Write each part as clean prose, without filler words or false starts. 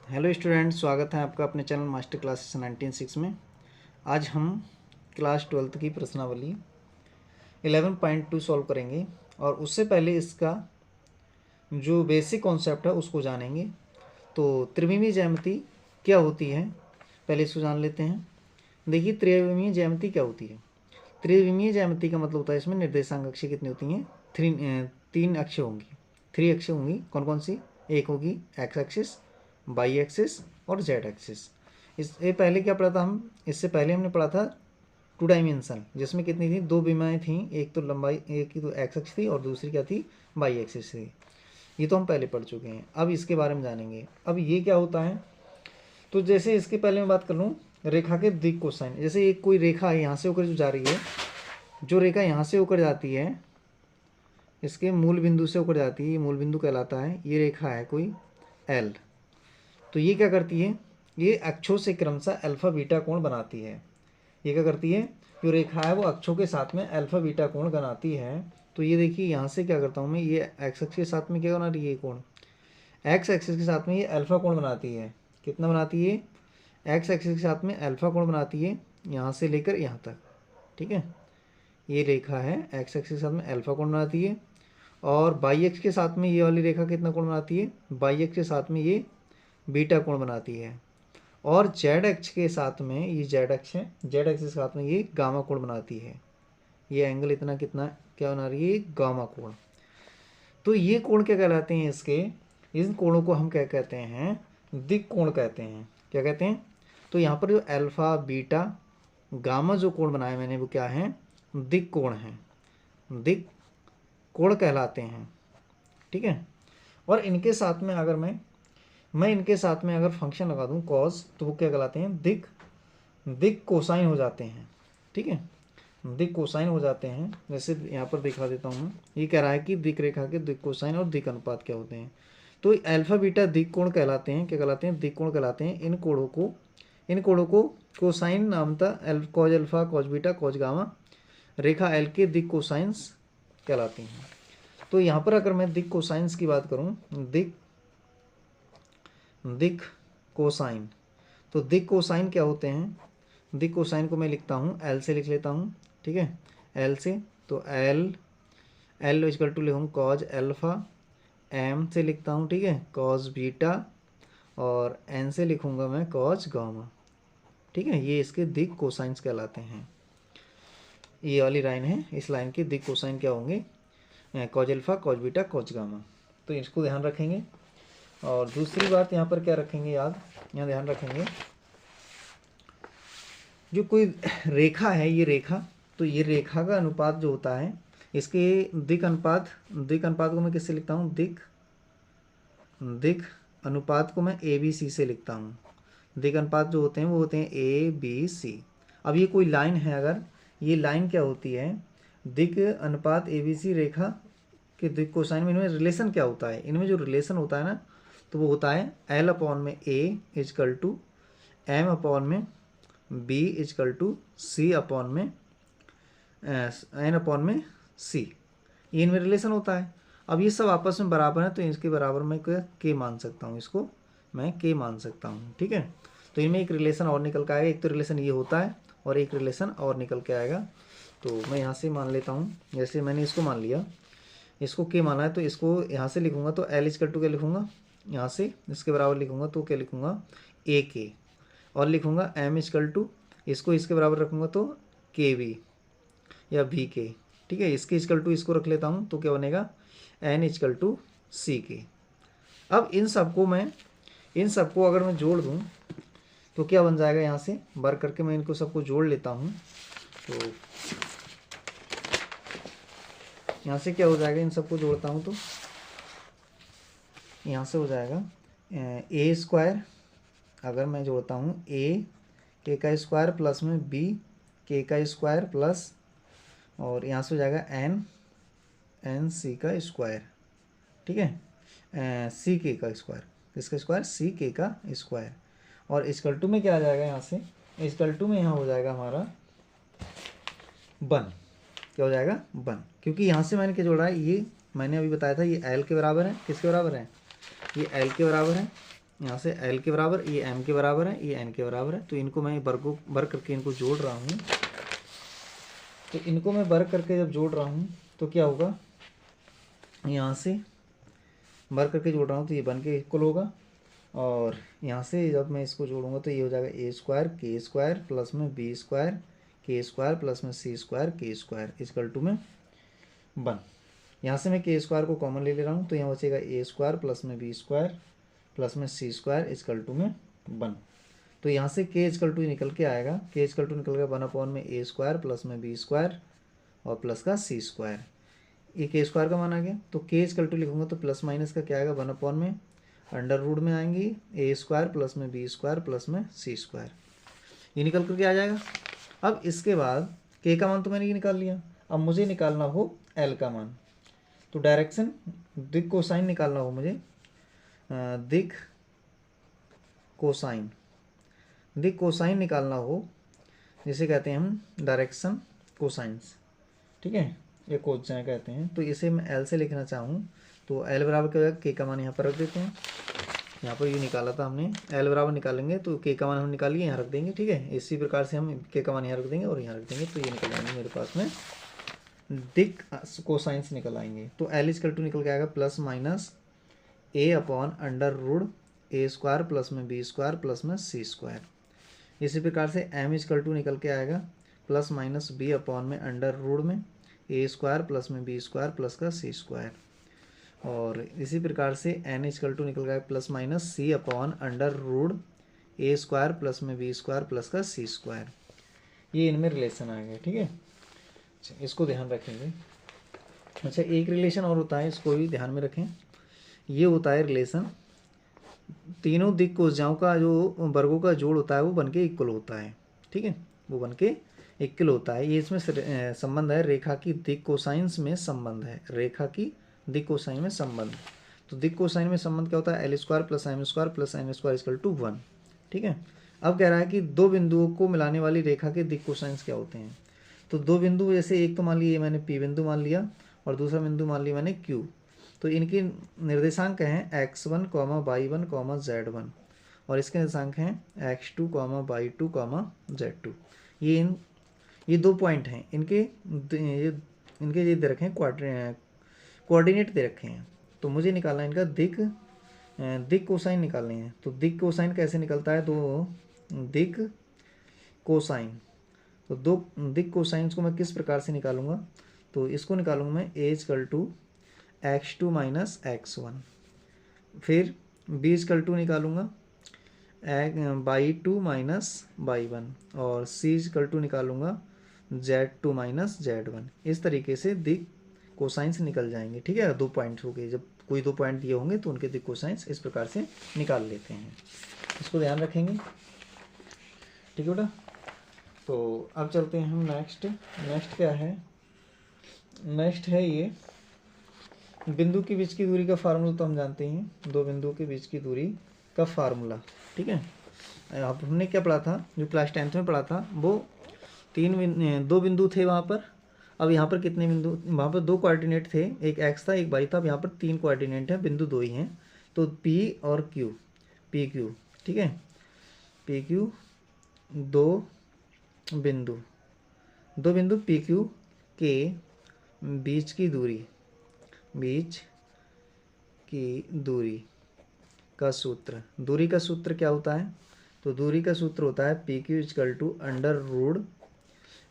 Hello student, स्वागत है आपका अपने चैनल मास्टर क्लासेस 19 में। आज हम क्लास 12th की प्रश्नावली 11.2 सॉल्व करेंगे और उससे पहले इसका जो बेसिक कॉन्सेप्ट है उसको जानेंगे। तो त्रिविमीय ज्यामिति क्या होती है, पहले इसको जान लेते हैं। देखिए, त्रिविमीय ज्यामिति क्या होती है। त्रिविमीय ज्यामिति का मतलब होता है इसमें निर्देशांक अक्ष कितनी होती हैं, तीन अक्ष होंगी, 3 अक्ष होंगी। कौन कौन सी? एक होगी एक्स एक्सिस, वाई एक्सिस और जेड एक्सिस। इससे पहले क्या पढ़ा था हम? इससे पहले हमने पढ़ा था 2 डायमेंशन, जिसमें कितनी थी? 2 विमाएँ थीं। एक तो लंबाई, एक की तो एक्स एक्सिस थी और दूसरी क्या थी? वाई एक्सिस थी। ये तो हम पहले पढ़ चुके हैं। अब इसके बारे में जानेंगे। अब ये क्या होता है, तो जैसे इसके पहले मैं बात कर लूँ रेखा के दिक कोसाइन। जैसे एक कोई रेखा है यहाँ से होकर जो जा रही है, जो रेखा यहाँ से होकर जाती है, इसके मूल बिंदु से होकर जाती है, ये मूल बिंदु कहलाता है। ये रेखा है कोई एल, तो ये क्या करती है? ये अक्षों से क्रमशः अल्फा बीटा कोण बनाती है। ये क्या करती है? जो रेखा है वो अक्षों के साथ में अल्फा बीटा कोण बनाती है। तो ये देखिए, यहाँ से क्या करता हूँ मैं, ये एक्स एक्सिस के साथ में क्या बना रही है? ये कोण एक्स एक्सिस के साथ में ये अल्फा कोण बनाती है। कितना बनाती है? एक्स एक्सिस के साथ में अल्फा कोण बनाती है, यहाँ से लेकर यहाँ तक। ठीक है, ये रेखा है एक्स एक्सिस के साथ में अल्फा कोण बनाती है। और वाई एक्स के साथ में ये वाली रेखा कितना कोण बनाती है? वाई एक्स के साथ में ये बीटा कोण बनाती है। और जेड एक्स के साथ में, ये जेड एक्स है, जेड एक्स के साथ में ये गामा कोण बनाती है। ये एंगल इतना कितना क्या बना रही है? गामा कोण। तो ये कोण क्या कहलाते हैं? इसके इन कोणों को हम क्या कहते हैं? दिक कोण कहते हैं। क्या कहते हैं? तो यहाँ पर जो अल्फा बीटा गामा जो कोण बनाए मैंने, वो क्या है? दिक कोण है, दिक कोण कहलाते हैं। ठीक है। और इनके साथ में अगर मैं इनके साथ में अगर फंक्शन लगा दूं कॉस, तो वो क्या कहलाते हैं? दिक कोसाइन हो जाते हैं। ठीक है, दिक कोसाइन हो जाते हैं। जैसे यहाँ पर दिखा देता हूँ। ये कह रहा है कि दिक रेखा के दिक कोसाइन और दिक अनुपात क्या होते हैं। तो अल्फा बीटा दिक कोण कहलाते हैं। क्या कहलाते हैं? दिक कोण कहलाते हैं। इन कोणों को कोसाइन नामता cos alpha, cos beta, cos gamma रेखा एल के दिक कोसाइंस कहलाती हैं। तो यहाँ पर अगर मैं दिक कोसाइंस की बात करूँ, दिक कोसाइन, तो दिक कोसाइन क्या होते हैं? दिक कोसाइन को मैं लिखता हूँ, एल से लिख लेता हूँ। ठीक है, एल से, तो एल इक्वल टू लिखूँ कॉज अल्फा, एम से लिखता हूँ, ठीक है, कॉज बीटा, और एन से लिखूँगा मैं कॉज गामा। ठीक है, ये इसके दिक कोसाइंस कहलाते हैं। ये वाली लाइन है, इस लाइन के दिक कोसाइन क्या होंगे? Cause alpha, cos beta, cos gamma. तो इसको ध्यान रखेंगे। और दूसरी बात यहाँ पर क्या रखेंगे याद, यहाँ ध्यान रखेंगे, जो कोई रेखा है, ये रेखा, तो ये रेखा का अनुपात जो होता है, इसके दिक अनुपात को मैं किससे लिखता हूँ? दिक अनुपात को मैं ए बी सी से लिखता हूँ। दिक अनुपात जो होते हैं वो होते हैं ए बी सी। अब ये कोई लाइन है, अगर ये लाइन क्या होती है? दिक अनुपात ए बी सी रेखा के दिक कोसाइन में इनमें रिलेशन क्या होता है? इनमें जो रिलेशन होता है ना, तो वो होता है एल अपॉन में A equal to M upon में B equal to C upon में एन अपॉन में सी। ये इनमें रिलेशन होता है। अब ये सब आपस में बराबर है, तो इसके बराबर मैं के मान सकता हूँ, इसको मैं के मान सकता हूँ। ठीक है, तो इनमें एक रिलेशन और निकल के आएगा। एक तो रिलेशन ये होता है और एक रिलेशन और निकल के आएगा। तो मैं यहाँ से मान लेता हूँ, जैसे मैंने इसको मान लिया, इसको के माना है, तो इसको यहाँ से लिखूँगा तो एल इजकल टू क्या लिखूँगा? यहाँ से इसके बराबर लिखूँगा तो क्या लिखूँगा? ए के। और लिखूँगा एम इजकल टू, इसको इसके बराबर रखूँगा तो के वी या वी के। ठीक है, इसके इजकल टू इसको रख लेता हूँ, तो क्या बनेगा? एन इजकल टू सी के। अब इन सबको अगर मैं जोड़ दूँ तो क्या बन जाएगा? यहाँ से वर्क करके मैं इनको सबको जोड़ लेता हूँ, तो यहाँ से क्या हो जाएगा? इन सबको जोड़ता हूँ तो यहाँ से हो जाएगा ए स्क्वायर, अगर मैं जोड़ता हूँ ए के का स्क्वायर प्लस में बी के का स्क्वायर प्लस, और यहाँ से हो जाएगा एन सी का स्क्वायर। ठीक है, सी के का स्क्वायर, किसका स्क्वायर? सी के का स्क्वायर। और इक्वल टू में क्या आ जाएगा? यहाँ से इक्वल टू में यहाँ हो जाएगा हमारा 1। क्या हो जाएगा? 1, क्योंकि यहाँ से मैंने क्या जोड़ा है? ये मैंने अभी बताया था, ये एल के बराबर है। किसके बराबर है? ये एल के बराबर है। यहाँ से एल के बराबर, ये एम के बराबर है, ये एन के बराबर है। तो इनको मैं वर्ग करके इनको जोड़ रहा हूँ। तो इनको मैं वर्ग करके जब जोड़ रहा हूँ तो क्या होगा, यहाँ से वर्ग करके जोड़ रहा हूँ तो ये बन के इक्वल होगा, और यहाँ से जब मैं इसको जोड़ूंगा तो ये हो जाएगा ए स्क्वायर के स्क्वायर प्लस में बी स्क्वायर के स्क्वायर प्लस में सी स्क्वायर के स्क्वायर इक्वल टू में 1। यहाँ से मैं के स्क्वायर को कॉमन ले रहा हूँ तो यहाँ बचेगा ए स्क्वायर प्लस में बी स्क्वायर प्लस में सी स्क्वायर इक्वल टू में 1। तो यहाँ से के इक्वल टू निकल के आएगा, के इक्वल टू निकल गया 1/, में ए स्क्वायर प्लस में बी स्क्वायर और प्लस का सी स्क्वायर। ये के स्क्वायर का मान आ गया। तो के इक्वल टू लिखूंगा तो प्लस माइनस का क्या आएगा, 1/, में अंडर रूट में आएंगी ए स्क्वायर प्लस में बी स्क्वायर प्लस में सी स्क्वायर, ये निकल करके आ जाएगा। अब इसके बाद के का मान तो मैंने ये निकाल लिया, अब मुझे निकालना हो एल का मान। तो डायरेक्शन दिक कोसाइन निकालना हो मुझे, दिक कोसाइन निकालना हो, जिसे कहते हैं हम डायरेक्शन कोसाइंस, ठीक है, ये कोसाइन कहते हैं। तो इसे मैं एल से लिखना चाहूँ तो एल बराबर क्या होगा, के का मान यहाँ पर रख देते हैं। यहाँ पर ये निकाला था हमने, एल बराबर निकालेंगे तो के का मान हम निकालिए यहाँ रख देंगे, ठीक है। इसी प्रकार से हम के का मान यहाँ रख देंगे और यहाँ रख देंगे, तो ये निकल आएंगे मेरे पास में दिक कोसाइंस निकल आएंगे। तो एल इक्वल टू निकल के आएगा plus minus A upon under root A square plus में बी स्क्वायर प्लस में सी स्क्वायर। इसी प्रकार से एम इक्वल टू निकल के आएगा प्लस माइनस बी अपॉन में अंडर रूट में ए स्क्वायर प्लस में बी स्क्वायर प्लस का सी स्क्वायर। और इसी प्रकार से एन इक्वल टू निकल गया plus minus C upon under root A square plus में बी स्क्वायर प्लस का सी स्क्वायर। ये इनमें रिलेशन आ गया, ठीक है। अच्छा, इसको ध्यान रखेंगे। अच्छा, एक रिलेशन और होता है, इसको भी ध्यान में रखें। ये होता है रिलेशन, तीनों दिक कोसाओं का जो वर्गों का जोड़ होता है वो बनके इक्वल होता है, ठीक है, वो बनके इक्वल होता है। ये इसमें संबंध है, रेखा की दिक कोसाइंस में संबंध है, रेखा की दिक कोसाइन में संबंध। तो दिक कोसाइन में संबंध क्या होता है, L square plus M square plus N square equal to 1, ठीक है। अब कह रहा है कि दो बिंदुओं को मिलाने वाली रेखा के दिक कोसाइंस क्या होते हैं। तो दो बिंदु, जैसे एक तो मान लिया मैंने पी बिंदु मान लिया और दूसरा बिंदु मान लिया मैंने क्यू। तो इनके निर्देशांक हैं x1, y1, z1 और इसके निर्देशांक हैं x2, y2, z2। ये 2 पॉइंट हैं, इनके ये दे रखे हैं, कोऑर्डिनेट दे रखे हैं। तो मुझे निकालना है इनका दिक कोसाइन निकालने हैं। तो दिक कोसाइन कैसे निकलता है, तो दिक कोसाइन, तो दो दिक कोसाइंस को मैं किस प्रकार से निकालूंगा, तो इसको निकालूंगा मैं a equal to x2 minus x1, फिर b इक्वल टू निकालूंगा y2 माइनस y1 और c इक्वल टू निकालूंगा z2 माइनस z1। इस तरीके से दिक कोसाइंस निकल जाएंगे, ठीक है। 2 पॉइंट्स हो गए, जब कोई 2 पॉइंट दिए होंगे तो उनके दिक कोसाइंस इस प्रकार से निकाल लेते हैं, इसको ध्यान रखेंगे, ठीक है बेटा। तो अब चलते हैं हम नेक्स्ट क्या है, नेक्स्ट है ये बिंदु के बीच की दूरी का फार्मूला। तो हम जानते हैं दो बिंदुओं के बीच की दूरी का फार्मूला, ठीक है। अब हमने क्या पढ़ा था, जो क्लास 10th में पढ़ा था, वो 2 बिंदु थे वहाँ पर। अब यहाँ पर कितने बिंदु, वहाँ पर 2 कोऑर्डिनेट थे, एक x था एक y था। अब यहाँ पर 3 कोऑर्डिनेट हैं, बिंदु 2 ही हैं। तो p और q, PQ, ठीक है, PQ 2 बिंदु PQ के बीच की दूरी का सूत्र, दूरी का सूत्र क्या होता है, तो दूरी का सूत्र होता है PQ equal to under root,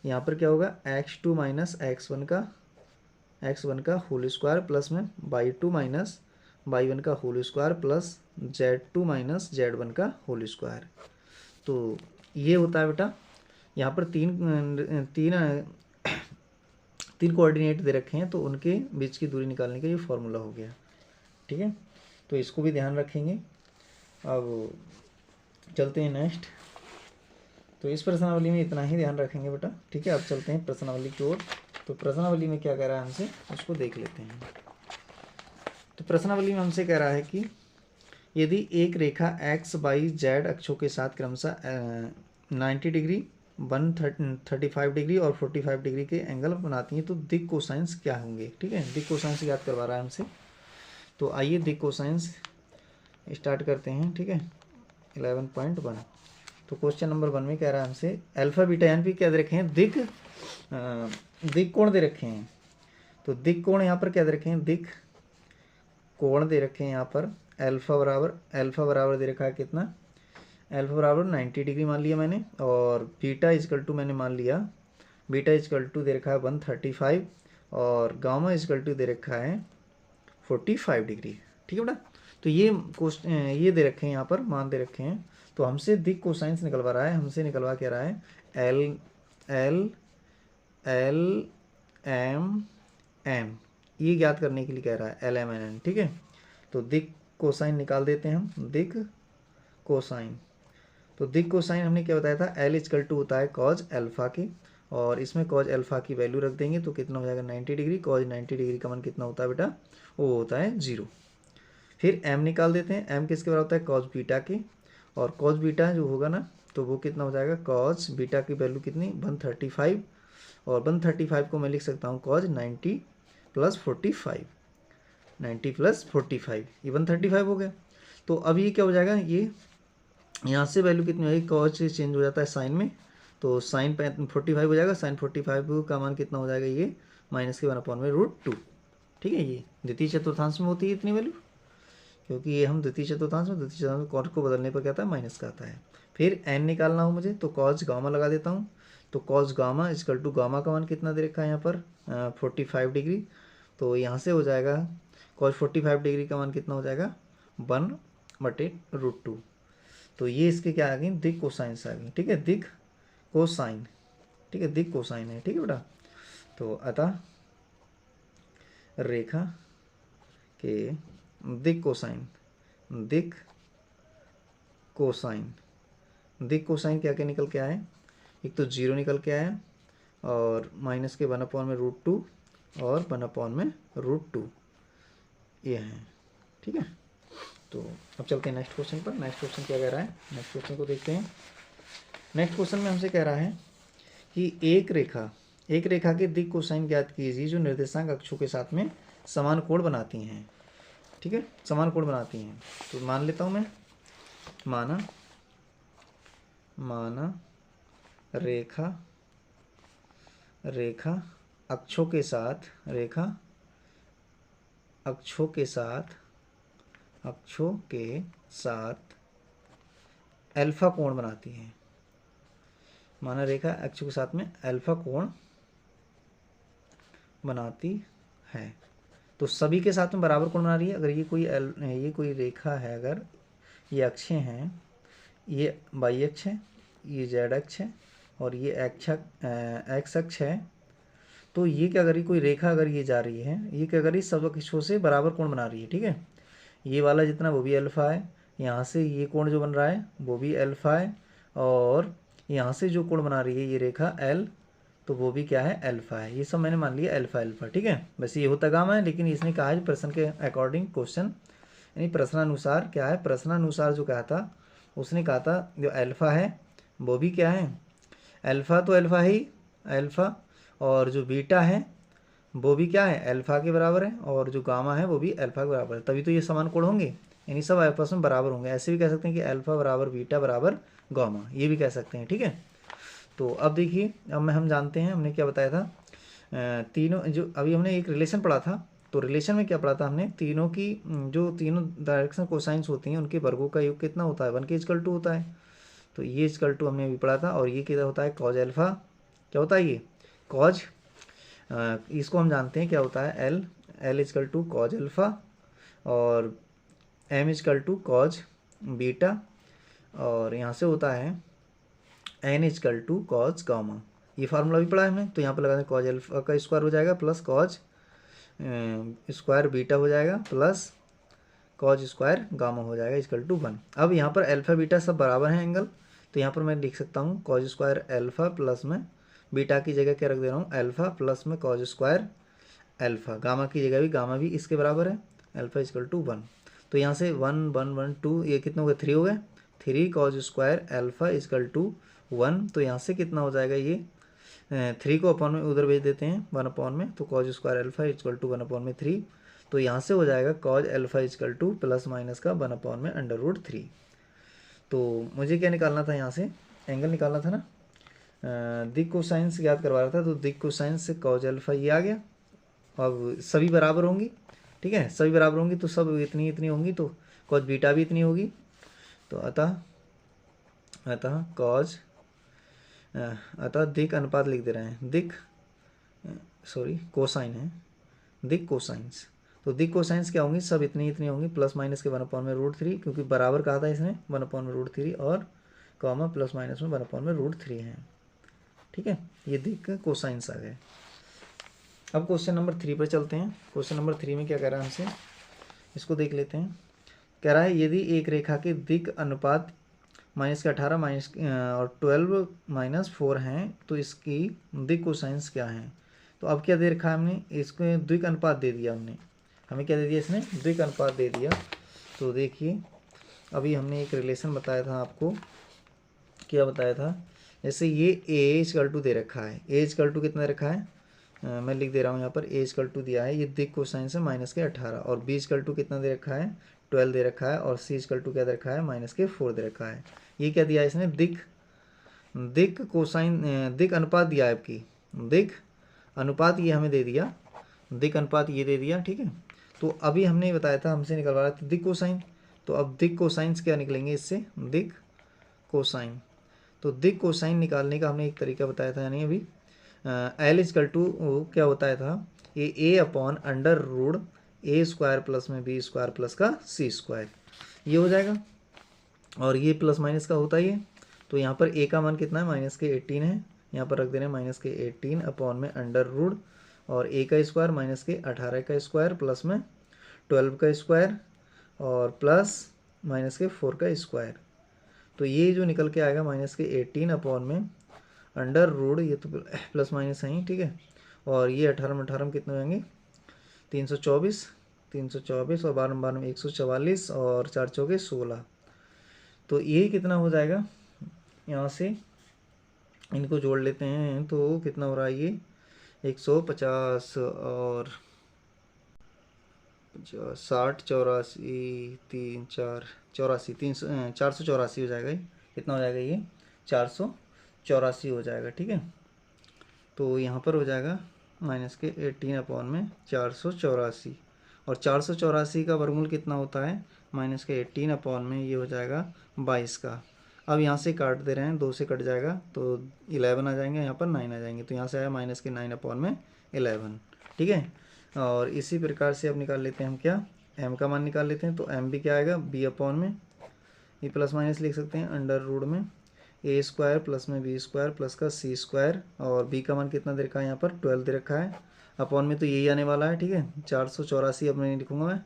यहाँ पर क्या होगा x2 माइनस x1 का होल स्क्वायर प्लस में y2 माइनस y1 का whole square plus z2 minus z1 का होल स्क्वायर। तो ये होता है बेटा, यहाँ पर तीन कोऑर्डिनेट दे रखे हैं, तो उनके बीच की दूरी निकालने का ये फॉर्मूला हो गया, ठीक है। तो इसको भी ध्यान रखेंगे। अब चलते हैं नेक्स्ट। तो इस प्रश्नावली में इतना ही ध्यान रखेंगे बेटा, ठीक है। अब चलते हैं प्रश्नावली की ओर। तो प्रश्नावली में क्या कह रहा है हमसे, उसको देख लेते हैं। तो प्रश्नावली में हमसे कह रहा है कि यदि एक रेखा x, y, z अक्षों के साथ क्रमशः 90 डिग्री, 135 डिग्री और 45 डिग्री के एंगल बनाती हैं तो दिक कोसाइंस क्या होंगे, ठीक है। दिक कोसाइंस याद करवा रहा है हमसे। तो आइए दिक कोसाइंस स्टार्ट करते हैं, ठीक है। 11.1 तो क्वेश्चन नंबर 1 में कह रहा है हमसे अल्फा बीटा यानी कि क्या दे रखे हैं, दिक कोण दे रखे हैं। तो दिक कोण यहाँ पर क्या दे रखे हैं, दिक कोण दे रखे हैं यहाँ पर अल्फा बराबर दे रखा है कितना, अल्फा बराबर 90 डिग्री मान लिया मैंने, और बीटा इजकल टू मैंने मान लिया, बीटा इजकल टू दे रखा है 135 और गामा इजकल टू दे रखा है 45 डिग्री, ठीक है बेटा। तो ये दे रखे हैं यहाँ पर मान दे रखे हैं। तो हमसे दिक कोसाइंस निकलवा रहा है, हमसे निकलवा क्या रहा है, एल एम एम, ये ज्ञात करने के लिए कह रहा है एल एम एन एन, ठीक है। तो दिक कोसाइन निकाल देते हैं हम, दिक कोसाइन। तो दिक कोसाइन हमने क्या बताया था, एल इजकल टू होता है कॉज अल्फा की, और इसमें कॉज अल्फा की वैल्यू रख देंगे तो कितना हो जाएगा 90 डिग्री, कॉज 90 डिग्री का मान कितना होता है बेटा, वो होता है 0। फिर m निकाल देते हैं, m किसके बराबर होता है कॉज बीटा की, और कॉज बीटा जो होगा ना तो वो कितना हो जाएगा, कॉज बीटा की वैल्यू कितनी 135, और 135 को मैं लिख सकता हूँ कॉज 90 + 45, 90 + 45 ये 135 हो गया। तो अब ये क्या हो जाएगा, ये यहाँ से वैल्यू कितनी होगी, कॉज चेंज हो जाता है साइन में, तो साइन 45 हो जाएगा, साइन 45 का मान कितना हो जाएगा, ये -1/√2, ठीक है। ये द्वितीय चतुर्थांश में होती है इतनी वैल्यू, क्योंकि ये हम द्वितीय चतुर्थांश में कॉज को बदलने पर क्या आता है माइनस का आता है। फिर n निकालना हो मुझे तो कॉज गामा लगा देता हूँ, तो cos gamma equal to gamma का मान कितना दे रखा है यहाँ पर 45 डिग्री, तो यहाँ से हो जाएगा कॉज 45 डिग्री का मान कितना हो जाएगा 1/√2। तो ये इसके क्या आ गई, दिक कोसाइंस आ गई, ठीक है, दिक कोसाइन, ठीक है, दिक कोसाइन है, ठीक है बेटा। तो अतः रेखा के दिक कोसाइन, दिक कोसाइन, दिक कोसाइन क्या क्या निकल के आए, एक तो 0 निकल के आया, और माइनस के 1/√2 और 1/√2 ये हैं, ठीक है। तो अब चलते हैं नेक्स्ट क्वेश्चन पर। नेक्स्ट क्वेश्चन क्या कह रहा है, नेक्स्ट क्वेश्चन को देखते हैं। नेक्स्ट क्वेश्चन में हमसे कह रहा है कि एक रेखा के दिक कोसाइन ज्ञात कीजिए जो निर्देशांक अक्षों के साथ में समान कोण बनाती हैं, ठीक है, समान कोण बनाती हैं। तो मान लेता हूँ मैं, माना रेखा अक्षों के साथ अल्फा कोण बनाती है, माना रेखा अक्षों के साथ में अल्फा कोण बनाती है। तो सभी के साथ में बराबर कोण बना रही है। अगर ये कोई रेखा है, अगर ये अक्षें हैं, ये वाई अक्ष है, ये जेड अक्ष है, और ये एक्स अक्ष है, तो ये क्या करी, कोई रेखा अगर ये जा रही है, ये क्या करी, सब अक्षों से बराबर कोण बना रही है, ठीक है। ये वाला जितना वो भी अल्फा है, यहाँ से ये कोण जो बन रहा है वो भी अल्फा है, और यहाँ से जो कोण बना रही है ये रेखा एल, तो वो भी क्या है अल्फा है। ये सब मैंने मान लिया अल्फा, ठीक है। वैसे ये होता गामा है, लेकिन इसने कहा है प्रश्न के अकॉर्डिंग, क्वेश्चन यानी प्रश्नानुसार क्या है, प्रश्नानुसार जो कहा था उसने कहा था जो अल्फा है वो भी क्या है अल्फा, तो अल्फा ही अल्फा, और जो बीटा है वो भी क्या है अल्फा के बराबर है, और जो गामा है वो भी अल्फा के बराबर है, तभी तो ये समान कोण होंगे, यानी सब आपस में बराबर होंगे। ऐसे भी कह सकते हैं कि अल्फा बराबर बीटा बराबर गामा, ये भी कह सकते हैं, ठीक है। तो अब देखिए, अब हम जानते हैं हमने क्या बताया था, तीनों जो अभी हमने एक रिलेशन पढ़ा था, तो रिलेशन में क्या पढ़ा था हमने, तीनों डायरेक्शन कोसाइंस होती हैं उनके वर्गों का योग कितना होता है 1 के इक्वल टू होता है। तो ये इक्वल टू हमने अभी पढ़ा था, और ये क्या होता है कॉज अल्फा, क्या होता है ये कॉज, इसको हम जानते हैं क्या होता है L equal to cos alpha, और M equal to cos beta, और यहाँ से होता है N equal to cos gamma. ये फार्मूला भी पढ़ा है हमने, तो यहाँ पर लगा दें कॉज अल्फा का स्क्वायर हो जाएगा प्लस कॉज स्क्वायर बीटा हो जाएगा प्लस कॉज स्क्वायर गामा हो जाएगा इक्वल टू 1। अब यहाँ पर अल्फा बीटा सब बराबर हैं एंगल, तो यहाँ पर मैं लिख सकता हूँ कॉज स्क्वायर अल्फा प्लस में बीटा की जगह क्या रख दे रहा हूँ अल्फा प्लस में कॉज स्क्वायर अल्फा, गामा की जगह भी गामा भी इसके बराबर है अल्फा इक्वल टू 1। तो यहाँ से 1 1 1 2 ये कितना हो गया 3 हो गए, 3 cos square alpha equal to 1। तो यहाँ से कितना हो जाएगा ये 3 को अपॉन में उधर भेज देते हैं 1 अपॉन में, तो cos square alpha equal to 1 upon में 3। तो यहाँ से हो जाएगा cos alpha equal to plus minus का 1/√3। तो मुझे क्या निकालना था, यहाँ से एंगल निकालना था ना, दिक कोसाइन से याद करवा रहा था। तो दिक कोसाइन से cos अल्फा ये आ गया। अब सभी बराबर होंगी, ठीक है, सभी बराबर होंगी तो सब इतनी इतनी होंगी, तो cos बीटा भी इतनी होगी। तो अतः दिक अनुपात लिख दे रहे हैं, दिक कोसाइन है, दिक कोसाइंस। तो दिक कोसाइंस क्या होंगी, सब इतनी इतनी होंगी, प्लस माइनस के 1/√3, क्योंकि बराबर कहा था इसने 1/√3 और कॉमा प्लस माइनस में 1/√3 है। ठीक है, ये दिक कोसाइंस आ गए। अब क्वेश्चन नंबर 3 पर चलते हैं। क्वेश्चन नंबर 3 में क्या कह रहा है हमसे, इसको देख लेते हैं। कह रहा है यदि एक रेखा के दिक अनुपात -18 और 12 -4 हैं तो इसकी दिक कोसाइंस क्या है। तो अब क्या दे रखा है हमने, इसको द्विक अनुपात दे दिया हमने, हमें क्या दे दिया इसने, द्विक अनुपात दे दिया। तो देखिए अभी हमने एक रिलेशन बताया था आपको, क्या बताया था, जैसे ये ए इक्वल टू दे रखा है, ए इक्वल टू कितना दे रखा है, मैं लिख दे रहा हूँ यहाँ पर, ए इक्वल टू दिया है, ये दिक कोसाइंस है -18, और बी इक्वल टू कितना दे रखा है 12 दे रखा है, और सी इक्वल टू क्या दे रखा है -4 दे रखा है। ये क्या दिया है इसने, दिक कोसाइन दिक अनुपात दिया है आपकी, दिक अनुपात ये हमें दे दिया, दिक अनुपात ये दे दिया। ठीक है, तो अभी हमने बताया था, हमसे निकलवा रहा था दिक कोसाइन। तो अब दिक कोसाइंस क्या निकलेंगे इससे, दिक कोसाइन। तो दिक कोसाइन निकालने का हमने एक तरीका बताया था, यानी अभी एल इजकल टू क्या बताया था, ये a/√a² प्लस में b² प्लस का c², ये हो जाएगा, और ये प्लस माइनस का होता ही है। तो यहाँ पर a का मान कितना है, -18 है, यहाँ पर रख दे रहे हैं -18 अपॉन में √ और a का स्क्वायर -18 का स्क्वायर प्लस में 12 का स्क्वायर और प्लस -4 का स्क्वायर। तो ये जो निकल के आएगा -18 अपॉन में √ ये तो प्लस माइनस है ही, ठीक है, और ये 18 में 18 कितने होंगे 324 और 12 में 144 और 4 चौके 16। तो ये कितना हो जाएगा, यहाँ से इनको जोड़ लेते हैं तो कितना हो रहा है, ये 150 और 60 84 3 4 84 484 हो जाएगा। कितना हो जाएगा, ये 484 हो जाएगा। ठीक है, तो यहाँ पर हो जाएगा -18 अपॉन में 484, और 484 का वर्गमूल कितना होता है, -18 अपॉन में ये हो जाएगा 22 का। अब यहाँ से काट दे रहे हैं, 2 से कट जाएगा तो 11 आ जाएंगे, यहाँ पर 9 आ जाएंगे, तो यहाँ से आया -9 अपॉन में 11। ठीक है, और इसी प्रकार से अब निकाल लेते हैं हम क्या, m का मान निकाल लेते हैं। तो m भी क्या आएगा, b अपॉन में, ये प्लस माइनस लिख सकते हैं √ में a² प्लस में b² प्लस का c², और b का मान कितना दे रखा है, यहाँ पर 12 दे रखा है, अपॉन में तो यही आने वाला है। ठीक है, 484 अब नहीं लिखूँगा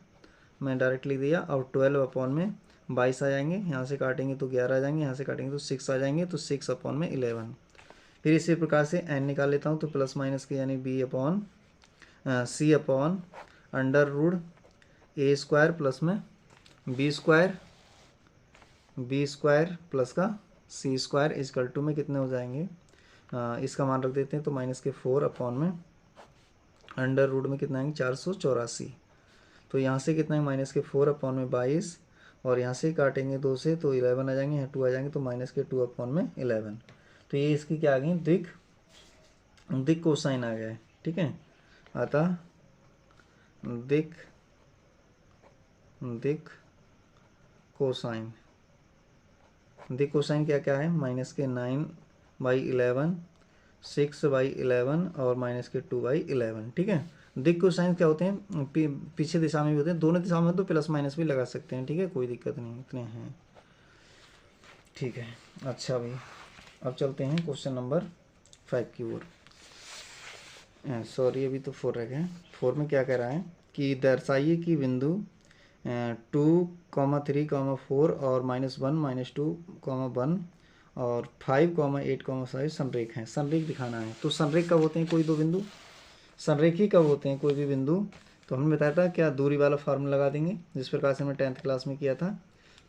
मैं डायरेक्ट लिख दिया, और 12 अपॉन में 22 आ जाएंगे, यहाँ से काटेंगे तो 11 आ जाएंगे, यहाँ से काटेंगे तो 6 आ जाएंगे, तो 6 अपॉन में 11। फिर इसी प्रकार से n निकाल लेता हूँ, तो प्लस माइनस के यानी b upon c upon √ a² plus में b² प्लस का c² इजकल टू में कितने हो जाएंगे, इसका मान रख देते हैं, तो -4 अपॉन में √ में कितना आएंगे 484। तो यहाँ से कितना है -4 अपॉन में 22, और यहाँ से काटेंगे 2 से तो 11 आ जाएंगे, यहाँ 2 आ जाएंगे, तो -2 अपॉन में 11। तो ये इसकी क्या आ गई, दिक कोसाइन आ गया। ठीक है, अतः दिक कोसाइन क्या है, -9/11 6/11 और -2/11। ठीक है, दिक कोसाइन क्या होते हैं, पीछे दिशा में भी होते हैं, दोनों दिशा में तो प्लस माइनस भी लगा सकते हैं। ठीक है, कोई दिक्कत नहीं, इतने हैं। ठीक है, अच्छा भाई अब चलते हैं क्वेश्चन नंबर 5 की ओर। सॉरी अभी तो 4 रह गए। 4 में क्या कह रहा है कि दर्शाइए कि बिंदु 2, 3, 4 और -1, -2, 1 और 5, 8, 5 संरेख हैं। संरेख दिखाना है। तो संरेख कब होते हैं कोई दो बिंदु, संरेखी कब होते हैं कोई भी बिंदु, तो हमने बताया था क्या, दूरी वाला फार्मूला लगा देंगे जिस प्रकार से हमने 10th क्लास में किया था।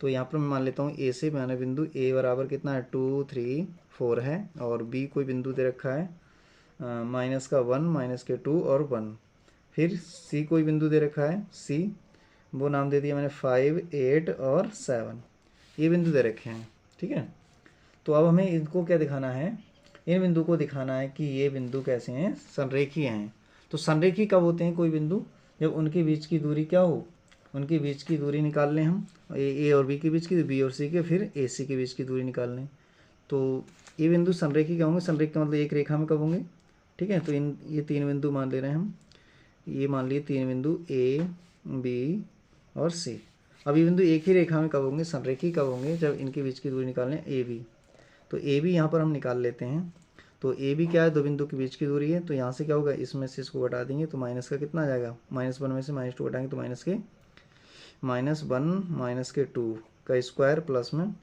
तो यहाँ पर मैं मान लेता हूँ ए से, मैंने बिंदु ए बराबर कितना है 2, 3, 4 है, और बी कोई बिंदु दे रखा है -1, -2 और 1। फिर सी कोई बिंदु दे रखा है सी, वो नाम दे दिया मैंने 5, 8 और 7, ये बिंदु दे रखे हैं। ठीक है, तो अब हमें इनको क्या दिखाना है, इन बिंदु को दिखाना है कि ये बिंदु कैसे हैं, संरेखीय हैं। तो संरेखीय कब होते हैं कोई बिंदु, जब उनके बीच की दूरी क्या हो, उनके बीच की दूरी निकाल लें हम, ए और बी के बीच की, बी और सी के, फिर ए सी के बीच की दूरी निकाल लें। तो ये बिंदु संरेखीय क्या होंगे, संरेखीय का मतलब एक रेखा में कब होंगे। ठीक है, तो ये 3 बिंदु मान ले रहे हैं हम, ये मान लिए 3 बिंदु ए, बी और सी। अब ये बिंदु एक ही रेखा में कब होंगे, संरेखीय कब होंगे, जब इनके बीच की दूरी निकालें ए बी। तो ए बी यहाँ पर हम निकाल लेते हैं। तो ए बी क्या है, दो बिंदु के बीच की दूरी है। तो यहाँ से क्या होगा, इसमें से इसको घटा देंगे तो माइनस का कितना आ जाएगा, -1 में से -2 घटाएंगे तो -1 -2 का स्क्वायर प्लस में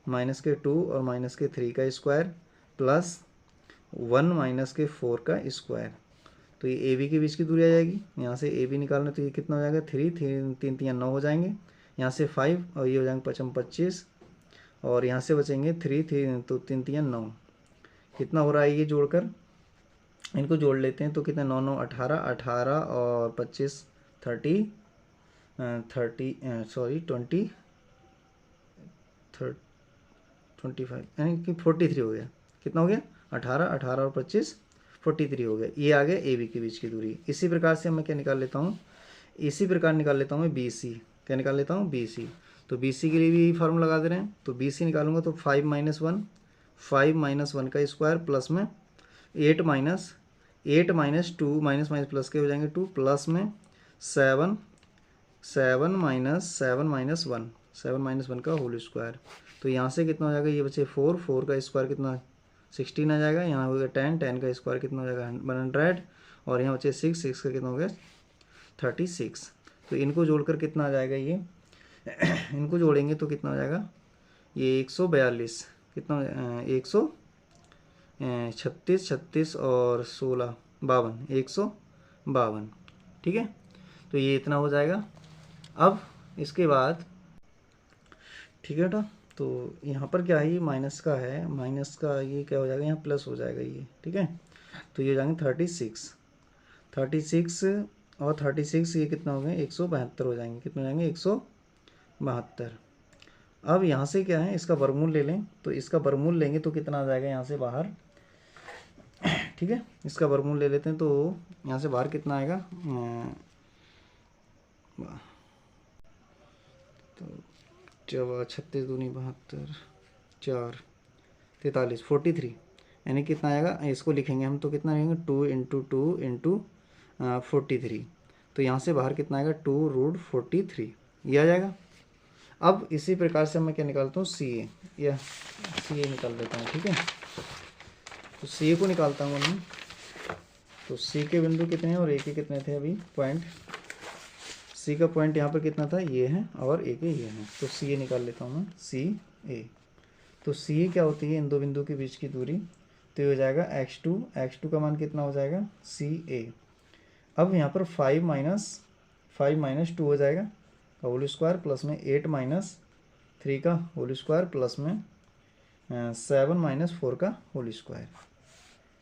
-2 और -3 का स्क्वायर प्लस 1 -4 का स्क्वायर। तो ये ए बी के बीच की दूरी आ जाएगी। यहाँ से ए बी निकालना तो ये कितना हो जाएगा, 3 3 3 9 हो जाएंगे, यहाँ से 5 और ये हो जाएंगे 25 और यहाँ से बचेंगे 3 3 तो 3 3 9, कितना हो रहा है ये जोड़कर, इनको जोड़ लेते हैं तो कितना 9 9 18 18 और 25 30 25 यानी कि 43 हो गया। कितना हो गया, 18 18 और 25 43 हो गया। ये आ गया ए बी के बीच की दूरी। इसी प्रकार से मैं क्या निकाल लेता हूँ, इसी प्रकार निकाल लेता हूँ मैं बी सी। क्या निकाल लेता हूँ, बी सी। तो बी सी के लिए भी फार्मूला लगा दे रहे हैं। तो बी सी निकालूंगा तो 5 - 1 का स्क्वायर प्लस में 8 - 2 माइनस प्लस के हो जाएंगे 2 प्लस में 7 -1 का होल स्क्वायर। तो यहाँ से कितना हो जाएगा, ये बचे 4 का स्क्वायर कितना 16 आ जाएगा, यहाँ हो गया 10 का स्क्वायर कितना हो जाएगा 100 और यहाँ बचे 6 का कितना हो गया 36। तो इनको जोड़कर कितना आ जाएगा ये इनको जोड़ेंगे तो कितना हो जाएगा, ये 142 कितना 136 और 16 52 152। ठीक है, तो ये इतना हो जाएगा। अब इसके बाद ठीक है बेटा, तो यहाँ पर क्या है, ये माइनस का है, माइनस का ये क्या हो जाएगा, यहाँ प्लस हो जाएगा ये। ठीक है, तो ये हो जाएंगे 36 और 36 ये कितना हो गए 172 हो जाएंगे। कितना हो जाएंगे 172। अब यहाँ से क्या है, इसका वर्गमूल ले लें। तो इसका वर्गमूल लेंगे तो कितना आ जाएगा यहाँ से बाहर। ठीक है, इसका वर्गमूल ले लेते हैं तो यहाँ से बाहर कितना आएगा, तो 36 दूनी 72 4 43 43 यानी कितना आएगा, इसको लिखेंगे हम तो कितना लिखेंगे 2 × 2 × 43। तो यहाँ से बाहर कितना आएगा 2√43 ये आ जाएगा। अब इसी प्रकार से मैं क्या निकालता हूँ सी ए, या सी ए निकाल देता हूँ। ठीक है, तो सी ए को निकालता हूँ मैं। तो सी के बिंदु कितने हैं और ए के कितने थे, अभी पॉइंट सी का पॉइंट यहाँ पर कितना था, ये है और ए के ये है। तो सी ए निकाल लेता हूँ मैं, सी ए। तो सी ए क्या होती है, इन दो बिंदु के बीच की दूरी। तो ये हो जाएगा x2 का मान कितना हो जाएगा सी ए। अब यहाँ पर 5 - 2 हो जाएगा का होल स्क्वायर प्लस में 8 - 3 का होल स्क्वायर प्लस में 7 - 4 का होल स्क्वायर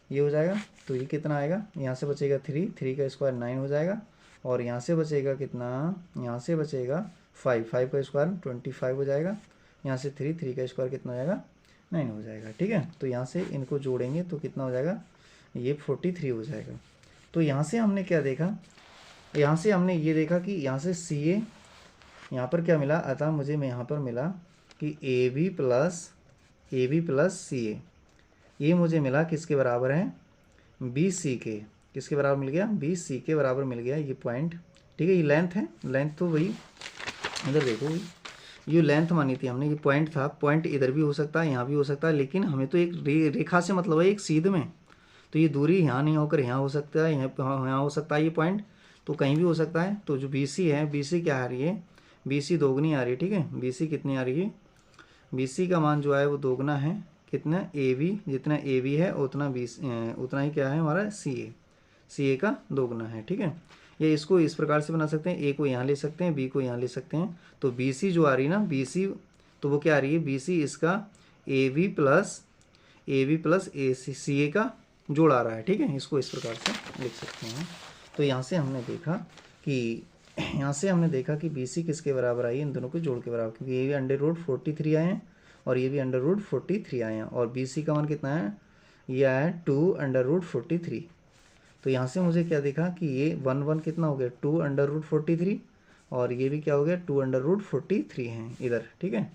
ये हो जाएगा। तो ये कितना आएगा, यहाँ से बचेगा 3 का स्क्वायर 9 हो जाएगा और यहाँ से बचेगा कितना, यहाँ से बचेगा 5 का स्क्वायर 25 हो जाएगा, यहाँ से 3 का स्क्वायर कितना हो जाएगा 9 हो जाएगा। ठीक है, तो यहाँ से इनको जोड़ेंगे तो कितना हो जाएगा, ये 43 हो जाएगा। तो यहाँ से हमने क्या देखा, यहाँ से हमने ये देखा कि यहाँ से सी ए यहाँ पर क्या मिला, अतः मुझे में यहाँ पर मिला कि ए बी प्लस सी ए ये मुझे मिला किसके बराबर है, बी सी के। किसके बराबर मिल गया, बी सी के बराबर मिल गया ये पॉइंट। ठीक है, ये लेंथ है, लेंथ तो वही इधर देखो, ये लेंथ मानी थी हमने, ये पॉइंट था। पॉइंट इधर भी हो सकता है, यहाँ भी हो सकता है, लेकिन हमें तो एक रेखा से मतलब है, एक सीध में। तो ये दूरी यहाँ नहीं होकर यहाँ हो सकता है, यहाँ हो सकता है ये पॉइंट, तो कहीं भी हो सकता है। तो जो बी सी है, बी सी क्या आ रही है, बी सी दोगुनी आ रही है। ठीक है, बी सी कितनी आ रही है, बी सी का मान जो है वो दोगुना है। कितना, ए बी, जितना ए बी है उतना उतना ही क्या है हमारा सी ए का दोगुना है। ठीक है, ये इसको इस प्रकार से बना सकते हैं, ए को यहाँ ले सकते हैं, बी को यहाँ ले सकते हैं। तो बी सी जो आ रही है ना, बी सी तो वो क्या आ रही है, बी सी इसका ए बी प्लस ए सी ए का जोड़ आ रहा है। ठीक है, इसको इस प्रकार से लिख सकते हैं। तो यहाँ से हमने देखा कि BC किसके बराबर आई, इन दोनों को जोड़ के बराबर, क्योंकि ये भी √43 आए हैं और ये भी √43 आए हैं, और BC का मान कितना है, ये आया है 2√43। तो यहाँ से मुझे क्या दिखा कि ये 1 कितना हो गया, 2√43, और ये भी क्या हो गया, 2√43 हैं इधर, ठीक है।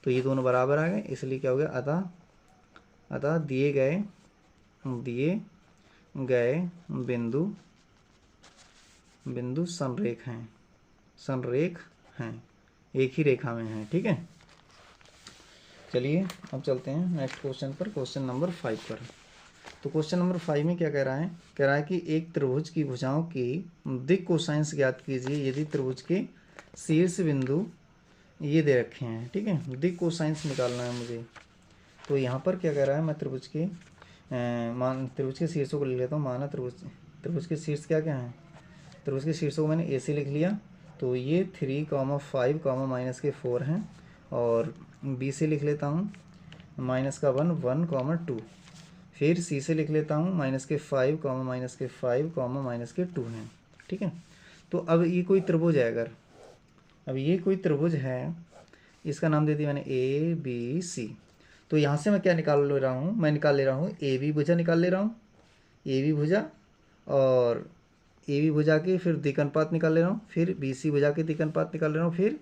तो ये दोनों बराबर आ गए, इसलिए क्या हो गया, अतः दिए गए बिंदु संरेख हैं, एक ही रेखा में हैं, ठीक है। चलिए अब चलते हैं नेक्स्ट क्वेश्चन पर, क्वेश्चन नंबर 5 पर। तो क्वेश्चन नंबर 5 में क्या कह रहा है कि एक त्रिभुज की भुजाओं की दिक् कोसाइंस ज्ञात कीजिए यदि त्रिभुज के शीर्ष बिंदु ये दे रखे हैं, ठीक है। दिक् कोसाइंस निकालना है मुझे। तो यहाँ पर क्या कह रहा है, मैं त्रिभुज के शीर्षों को लिख लेता हूँ। माना त्रिभुज के शीर्ष क्या क्या हैं, त्रिभुज के शीर्षों को मैंने AC लिख लिया, तो ये 3, 5, -4 हैं, और B से लिख लेता हूँ -1, 1, 2, फिर C से लिख लेता हूँ -5, -2 हैं, ठीक है। तो अब ये कोई त्रिभुज है, अब ये कोई त्रिभुज है, इसका नाम दे दिया मैंने ABC। तो यहाँ से मैं क्या निकाल ले रहा हूँ, मैं निकाल ले रहा हूँ AB भुजा निकाल ले रहा हूँ, AB भुजा, और AB भुजा के फिर दिक् अनुपात निकाल ले रहा हूँ, फिर BC भुजा के दिक् अनुपात निकाल ले रहा हूँ, फिर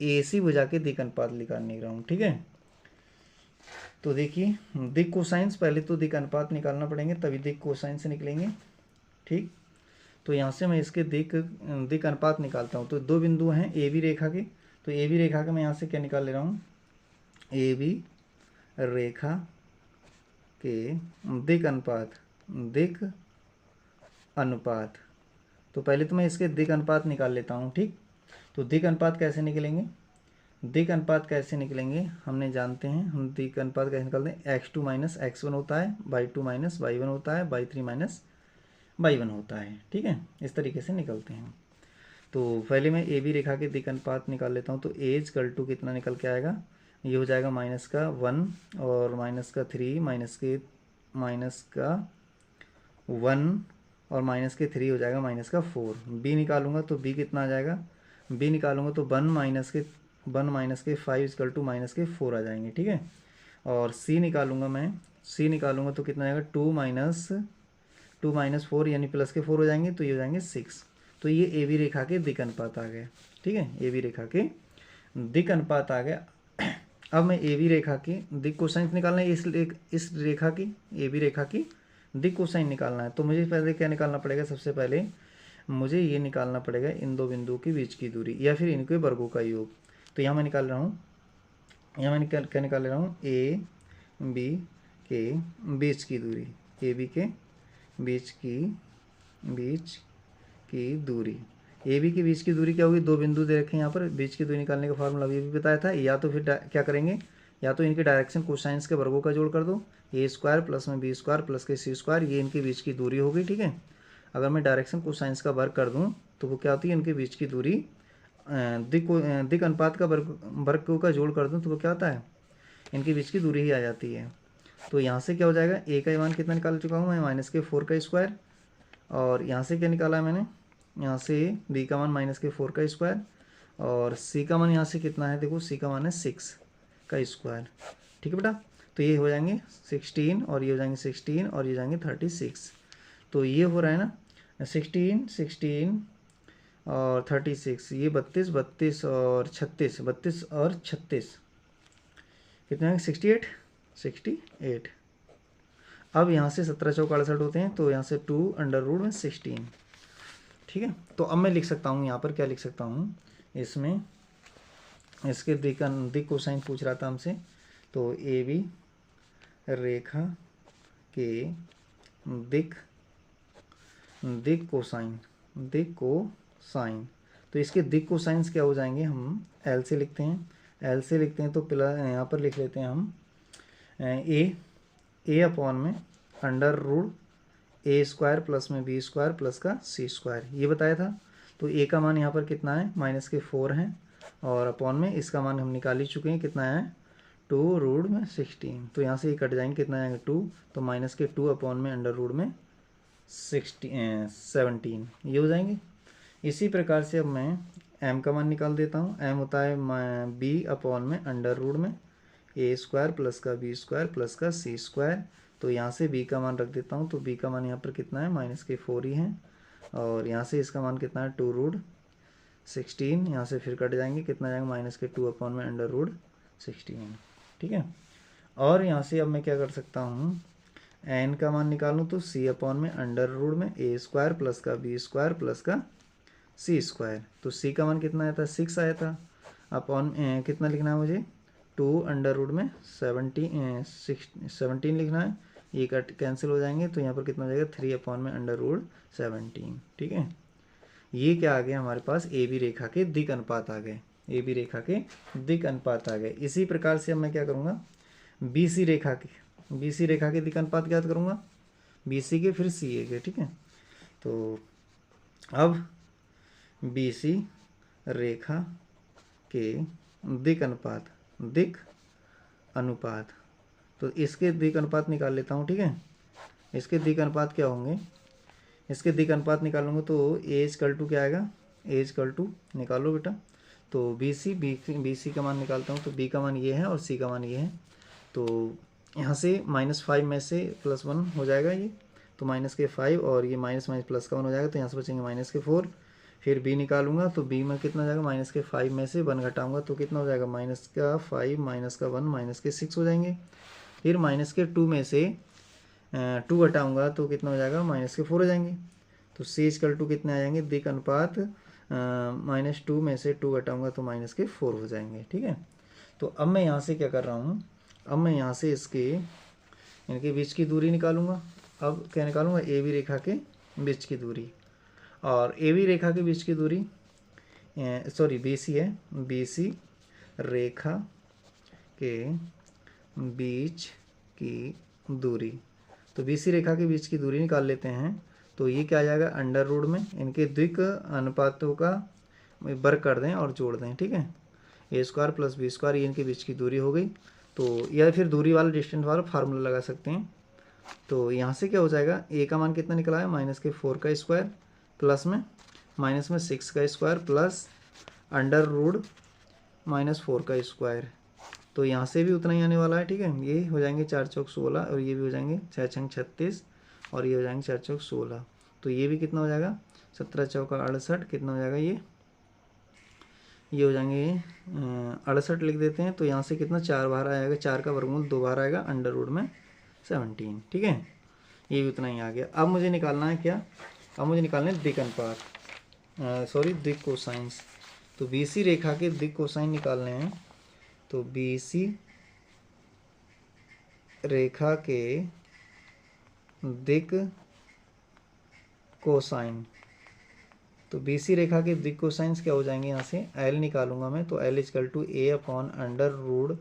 AC भुजा के दिक् अनुपात निकाल रहा हूँ, ठीक है। तो देखिए दिक् कोसाइंस, पहले तो दिक् अनुपात निकालना पड़ेंगे तभी दिक् कोसाइंस निकलेंगे, ठीक। तो यहाँ से मैं इसके दिक् अनुपात निकालता हूँ। तो दो बिंदु हैं AB रेखा के, तो AB रेखा के मैं यहाँ से क्या निकाल ले रहा हूँ, AB रेखा के दिक् अनुपात। तो पहले तो मैं इसके दिक् अनुपात निकाल लेता हूँ, ठीक। तो दिक् अनुपात कैसे निकलेंगे, हमने जानते हैं, हम दिक् अनुपात कैसे निकालते हैं, x2 - x1 होता है, y2 - y1 होता है, y3 - y1 होता है, ठीक है। इस तरीके से निकलते हैं। तो पहले मैं AB रेखा के दिक् अनुपात निकाल लेता हूँ। तो A= कितना निकल के आएगा, ये हो जाएगा -1 और -3 -1 और -3 हो जाएगा -4। B निकालूंगा तो B कितना आ जाएगा, B निकालूंगा तो 1 - 5 = -4 आ जाएंगे, ठीक है। और C निकालूंगा तो कितना आएगा, 2 - 4 यानी +4 हो जाएंगे, तो ये हो जाएंगे 6। तो ये AB रेखा के दिक् अनुपात आ गए, ठीक है। AB रेखा के दिक् अनुपात आ गया। अब मैं AB रेखा की दिक् कोसाइन निकालना है, इस रेखा की, AB रेखा की दिक् कोसाइन निकालना है। तो मुझे पहले क्या निकालना पड़ेगा, सबसे पहले मुझे ये निकालना पड़ेगा इन दो बिंदुओं के बीच की दूरी या फिर इनके वर्गों का योग। तो यहाँ मैं निकाल रहा हूँ, क्या निकाल ले रहा हूँ, AB के बीच की दूरी, AB के बीच की दूरी, AB के बीच की दूरी क्या होगी, दो बिंदु दे रखे हैं यहाँ पर, बीच की दूरी निकालने का फार्मूला अभी भी बताया था। या तो फिर क्या करेंगे, या तो इनके डायरेक्शन कोसाइंस के वर्गों का जोड़ कर दो, A² + B² + C², ये इनके बीच की दूरी होगी, ठीक है। अगर मैं डायरेक्शन कोसाइंस का वर्ग कर दूं तो वो क्या होती है, इनके बीच की दूरी दिक् अनुपात का वर्ग का जोड़ कर दूं तो वो क्या होता है, इनके बीच की दूरी ही आ जाती है। तो यहाँ से क्या हो जाएगा, A का मान कितना निकाल चुका हूँ मैं, -4², और यहाँ से क्या निकाला है मैंने, यहाँ से B का मान -4², और C का मान यहाँ से कितना है, देखो C का मान है 6², ठीक है बेटा। तो ये हो जाएंगे 16 और ये हो जाएंगे 16 और ये जाएंगे 36। तो ये हो रहा है ना 16 और 36, ये 32 और 36, 32 और 36 कितने हैं, 68। अब यहाँ से 17 × 4 = 68 होते हैं, तो यहाँ से 2√16, ठीक है। तो अब मैं लिख सकता हूँ यहाँ पर, क्या लिख सकता हूँ इसमें, इसके दिक् कोसाइन पूछ रहा था हमसे। तो AB रेखा के दिक् कोसाइन, तो इसके दिक् कोसाइंस क्या हो जाएंगे, हम L से लिखते हैं, तो यहाँ पर लिख लेते हैं हम A/में √A² + में B² + का C², ये बताया था। तो A का मान यहाँ पर कितना है, -4 है, और अपॉन में इसका मान हम निकाल ही चुके हैं, कितना है 2√16। तो यहाँ से ये कट जाएंगे, कितना आएगा 2, तो -2 अपॉन में √में 17 ये हो जाएंगे। इसी प्रकार से अब मैं m का मान निकाल देता हूँ। m होता है b अपॉन में अंडर रूट में a स्क्वायर प्लस का b स्क्वायर प्लस का c स्क्वायर। तो यहाँ से b का मान रख देता हूँ, तो b का मान यहाँ पर कितना है, -4 ही है। और यहाँ से इसका मान कितना है, 2√16। यहाँ से फिर कट जाएंगे, कितना जाएगा, -2 अपॉन में अंडर रूट 16। ठीक है। और यहाँ से अब मैं क्या कर सकता हूँ, n का मान निकालूँ तो c अपॉन में अंडर रूट में a स्क्वायर प्लस का b स्क्वायर प्लस का c स्क्वायर। तो c का मान कितना आया था, 6 आया था। अपॉन कितना लिखना है मुझे, 2 अंडर रूट में 17 लिखना है। ये कट कैंसिल हो जाएंगे, तो यहाँ पर कितना हो जाएगा, 3 अपॉन में अंडर रूट 17। ठीक है। ये क्या आ गया हमारे पास, ए बी रेखा के दिक अनुपात आ गए। ए बी रेखा के दिक अनुपात आ गए। इसी प्रकार से अब मैं क्या करूँगा, बी सी रेखा के दिक अनुपात ज्ञात करूँगा, बी सी के फिर सी ए के। ठीक है। तो अब बी सी रेखा के दिक अनुपात, तो इसके दिक अनुपात निकाल लेता हूँ। ठीक है। इसके दिक अनुपात क्या होंगे, इसके दिक अनुपात निकालूंगा तो ए इक्वल टू क्या आएगा, ए इक्वल टू निकालो बेटा। तो बी सी का मान निकालता हूँ, तो बी का मान ये है और सी का मान ये है। तो यहाँ से -5 में से +1 हो जाएगा ये, तो -5 और ये माइनस प्लस का 1 हो जाएगा, तो यहाँ से बचेंगे -4। फिर b निकालूंगा तो b में कितना जाएगा, -5 में से 1 घटाऊंगा तो कितना हो जाएगा, -5 -1 -6 हो जाएंगे। फिर -2 में से 2 घटाऊंगा तो कितना हो जाएगा, -4 हो जाएंगे। तो c इक्वल टू कितने आ जाएंगे, दिक अनुपात -2 में से 2 घटाऊंगा तो -4 हो जाएंगे। ठीक है। तो अब मैं यहाँ से क्या कर रहा हूँ, अब मैं यहाँ से इनके बीच की दूरी निकालूंगा। अब क्या निकालूंगा, ए बी रेखा के बीच की दूरी। और ए बी रेखा के बीच की दूरी, सॉरी बी सी है, बी सी रेखा के बीच की दूरी। तो बी सी रेखा के बीच की दूरी निकाल लेते हैं। तो ये क्या आ जाएगा, अंडर रूट में इनके दिक अनुपातों का वर्ग कर दें और जोड़ दें। ठीक है। ए स्क्वायर प्लस बी स्क्वायर, ये इनके बीच की दूरी हो गई। तो या फिर दूरी वाला डिस्टेंस वाला फार्मूला लगा सकते हैं। तो यहाँ से क्या हो जाएगा, ए का मान कितना निकला है, -4 का स्क्वायर प्लस में माइनस में 6 का स्क्वायर प्लस अंडर रूट -4 का स्क्वायर। तो यहाँ से भी उतना ही आने वाला है। ठीक है। ये हो जाएंगे 4 चौक 16 और ये भी हो जाएंगे 6 छंग 36 और ये हो जाएंगे 4 चौक 16। तो ये भी कितना हो जाएगा, 17 चौका 68, कितना हो जाएगा ये हो जाएंगे 68 लिख देते हैं। तो यहाँ से कितना 4 बाहर आएगा, 4 का वर्गमूल 2 बाहर आएगा, अंडर रूट में 17। ठीक है। ये भी उतना ही आ गया। अब मुझे निकालना है क्या, अब मुझे निकालना है दिक अनुपात, सॉरी दिक कोसाइंस। तो बी सी रेखा के दिक कोसाइन निकालने हैं। तो बी सी रेखा के दिक कोसाइन, तो बी सी रेखा के दिक कोसाइंस क्या हो जाएंगे, यहाँ से एल निकालूंगा मैं। तो L equal to A upon under root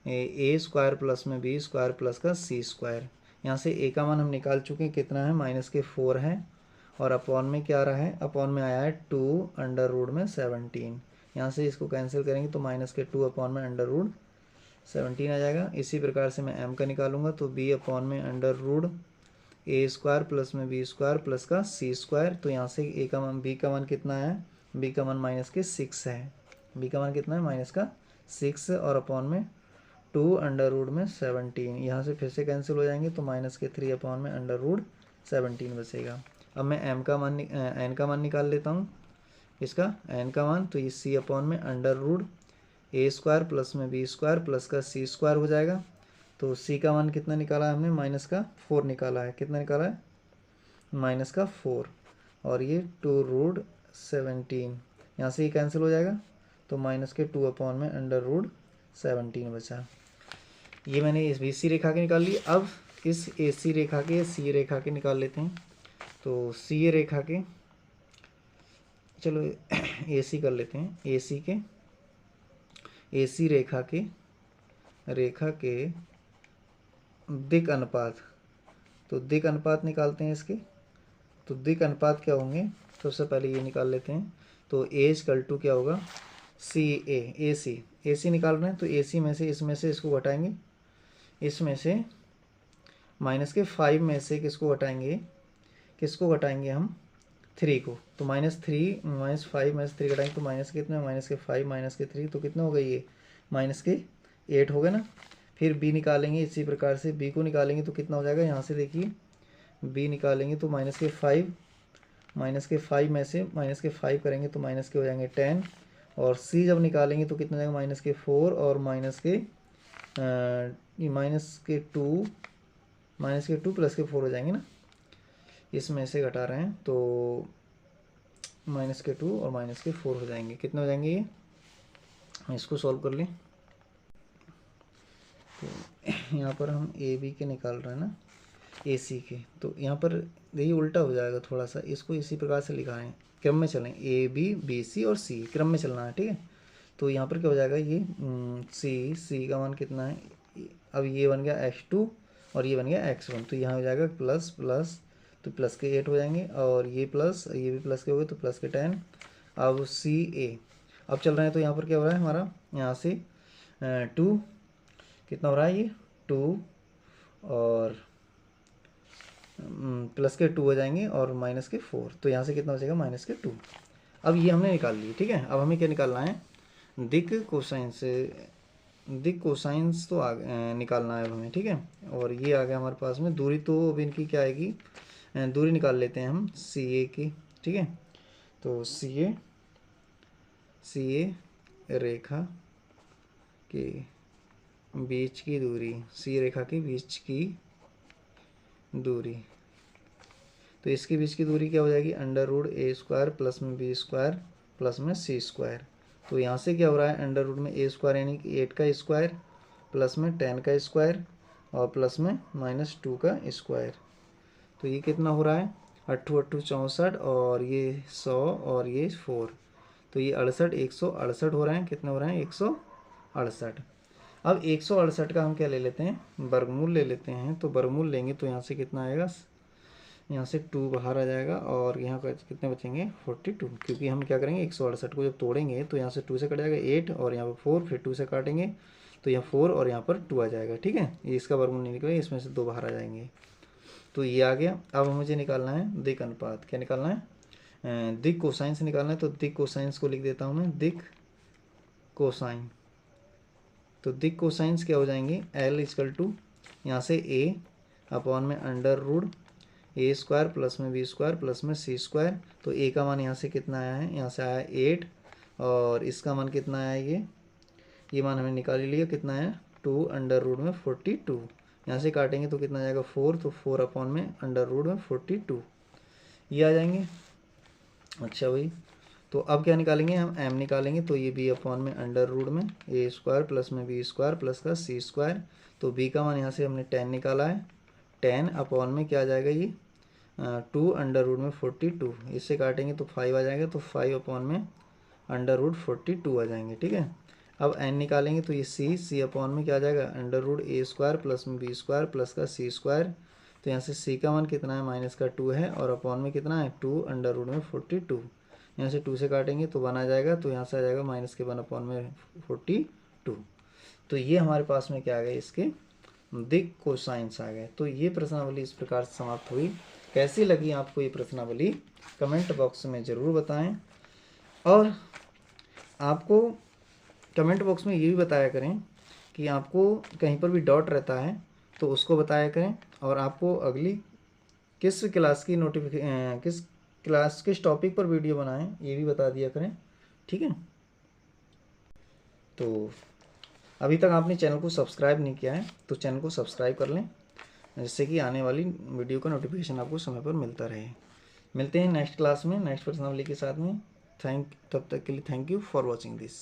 A square plus में बी स्क्वायर प्लस का सी स्क्वायर। यहाँ से ए का मान हम निकाल चुके हैं, कितना है, -4 है। और अपॉन में क्या आ रहा है, अपॉन में आया है 2 अंडर रूट में 17। यहाँ से इसको कैंसिल करेंगे तो -2 अपॉन में अंडर रूट 17 आ जाएगा। इसी प्रकार से मैं m का निकालूंगा तो b अपॉन में under root A square plus में बी स्क्वायर प्लस का सी स्क्वायर। तो यहाँ से a का मान, b का मान कितना है, b का मान -6 है, b का मान कितना है, -6 और अपॉन में 2 अंडर रूट में 17। यहाँ से फिर से कैंसिल हो जाएंगे तो -3 अपॉन में अंडर रूट 17 बचेगा। अब मैं n का मान निकाल लेता हूँ, इसका n का मान। तो ये c अपॉन में under root A square plus में बी स्क्वायर प्लस का सी स्क्वायर हो जाएगा। तो c का मान कितना निकाला है हमने, -4 निकाला है। कितना निकाला है, -4 और ये 2√17। यहाँ से ये कैंसिल हो जाएगा तो -2 अपॉन में अंडर रूट 17 बचा। ये मैंने इस बी सी रेखा के निकाल ली। अब इस ए सी रेखा के सी रेखा के निकाल लेते हैं। तो सी रेखा के, चलो ए सी कर लेते हैं, ए सी रेखा के दिक अनुपात। तो दिक अनुपात निकालते हैं इसके। तो दिक अनुपात क्या होंगे, सबसे पहले ये निकाल लेते हैं। तो ए इक्वल टू क्या होगा, सी ए सी निकाल रहे हैं। तो ए सी में से इसमें से इसको घटाएंगे, इसमें से -5 में से किसको घटाएंगे, किसको घटाएंगे हम, 3 को, तो -3 -5 -3 घटाएंगे तो माइनस कितने, -5 -3 तो कितना हो गया ये -8 हो गया ना। फिर b निकालेंगे इसी प्रकार से, b को निकालेंगे तो कितना हो जाएगा, यहाँ से देखिए b निकालेंगे तो -5 में से -5 करेंगे तो माइनस के हो जाएंगे 10, और c जब निकालेंगे तो कितना हो जाएगा -4 और -2 प्लस के 4 हो जाएंगे ना, इसमें से घटा रहे हैं तो -2 और -4 हो जाएंगे। कितने हो जाएंगे ये, इसको सॉल्व कर लें तो यहाँ पर हम ए बी के निकाल रहे हैं ना, ए सी के, तो यहाँ पर देखिए उल्टा हो जाएगा थोड़ा सा, इसको इसी प्रकार से लिखा है, क्रम में चलें, ए बी बी सी और सी क्रम में चलना है, ठीक है। तो यहाँ पर क्या हो जाएगा, ये सी का मान कितना है, अब ये बन गया x2 और ये बन गया x1, तो यहाँ हो जाएगा प्लस प्लस, तो प्लस के 8 हो जाएंगे, और ये प्लस, ये भी प्लस के हो गए तो प्लस के 10। अब सी ए अब चल रहे हैं, तो यहाँ पर क्या हो रहा है हमारा, यहाँ से 2 कितना हो रहा है, ये 2 और प्लस के 2 हो जाएंगे और माइनस के 4, तो यहाँ से कितना हो जाएगा -2। अब ये हमने निकाल ली, ठीक है। अब हमें क्या निकालना है, दिक कोसाइंस तो निकालना है अब हमें, ठीक है। और ये आ गया हमारे पास में, दूरी तो अब इनकी क्या आएगी, दूरी निकाल लेते हैं हम सी ए की, ठीक है। तो सी ए रेखा के बीच की दूरी, सी रेखा के बीच की दूरी, तो इसके बीच की दूरी क्या हो जाएगी, √a² प्लस में b² प्लस में c²। तो यहाँ से क्या हो रहा है, √a² यानी कि 8 का स्क्वायर प्लस में 10 का स्क्वायर और प्लस में -2 का स्क्वायर, तो ये कितना हो रहा है, 8 8 64 और ये 100 और ये 4, तो ये 68 168 हो रहे हैं, कितने हो रहे हैं 168। अब 168 का हम क्या ले लेते हैं, वर्गमूल ले लेते हैं, तो वर्गमूल लेंगे तो यहाँ से कितना आएगा, यहाँ से 2 बाहर आ जाएगा और यहाँ का कितने बचेंगे 42, क्योंकि हम क्या करेंगे 168 को जब तोड़ेंगे तो यहाँ से 2 से कट जाएगा 8 और यहाँ पर 4, फिर 2 से काटेंगे तो यहाँ 4 और यहाँ पर 2 आ जाएगा, ठीक है। ये इसका वर्गमूल नहीं निकलेगा, इसमें से 2 बाहर आ जाएंगे, तो ये आ गया। अब मुझे निकालना है दिक अनुपात, क्या निकालना है, दिक कोसाइन से निकालना है, तो दिक कोसाइंस को लिख देता हूँ मैं, दिक कोसाइन, तो दिक कोसाइंस क्या हो जाएंगे, L = यहाँ से a अपॉन में √a² प्लस में b² प्लस में c², तो a का मान यहाँ से कितना आया है, यहाँ से आया 8 और इसका मान कितना आया, ये मान हमें निकाल लिया, कितना है 2 √42, यहाँ से काटेंगे तो कितना आ जाएगा 4, तो 4 अपॉन में √42 ये आ जाएंगे। अच्छा भाई, तो अब क्या निकालेंगे हम, m निकालेंगे, तो ये b अपॉन में √a² प्लस में b² प्लस का c², तो b का मान यहाँ से हमने 10 निकाला है, 10 अपॉन में क्या आ जाएगा, ये 2 √42, इससे काटेंगे तो 5 आ जाएगा, तो 5 अपॉन में √42 आ जाएंगे, ठीक है। अब n निकालेंगे तो ये c अपॉन में क्या आ जाएगा, √a² प्लस में b² प्लस का c², तो यहाँ से c का मान कितना है, -2 है और अपॉन में कितना है 2 √42, यहाँ से 2 से काटेंगे तो 1 आ जाएगा, तो यहाँ से आ जाएगा -1 अपॉन में 42। तो ये हमारे पास में क्या आ गया, इसके दिक कोसाइंस आ गए। तो ये प्रश्नावली इस प्रकार से समाप्त हुई। कैसी लगी आपको ये प्रश्नावली, कमेंट बॉक्स में ज़रूर बताएं, और आपको कमेंट बॉक्स में ये भी बताया करें कि आपको कहीं पर भी डाउट रहता है तो उसको बताया करें, और आपको अगली किस क्लास की किस टॉपिक पर वीडियो बनाएं ये भी बता दिया करें, ठीक है। तो अभी तक आपने चैनल को सब्सक्राइब नहीं किया है तो चैनल को सब्सक्राइब कर लें, जिससे कि आने वाली वीडियो का नोटिफिकेशन आपको समय पर मिलता रहे। मिलते हैं नेक्स्ट क्लास में नेक्स्ट प्रश्नावली के साथ में। तब तक के लिए thank you for watching this.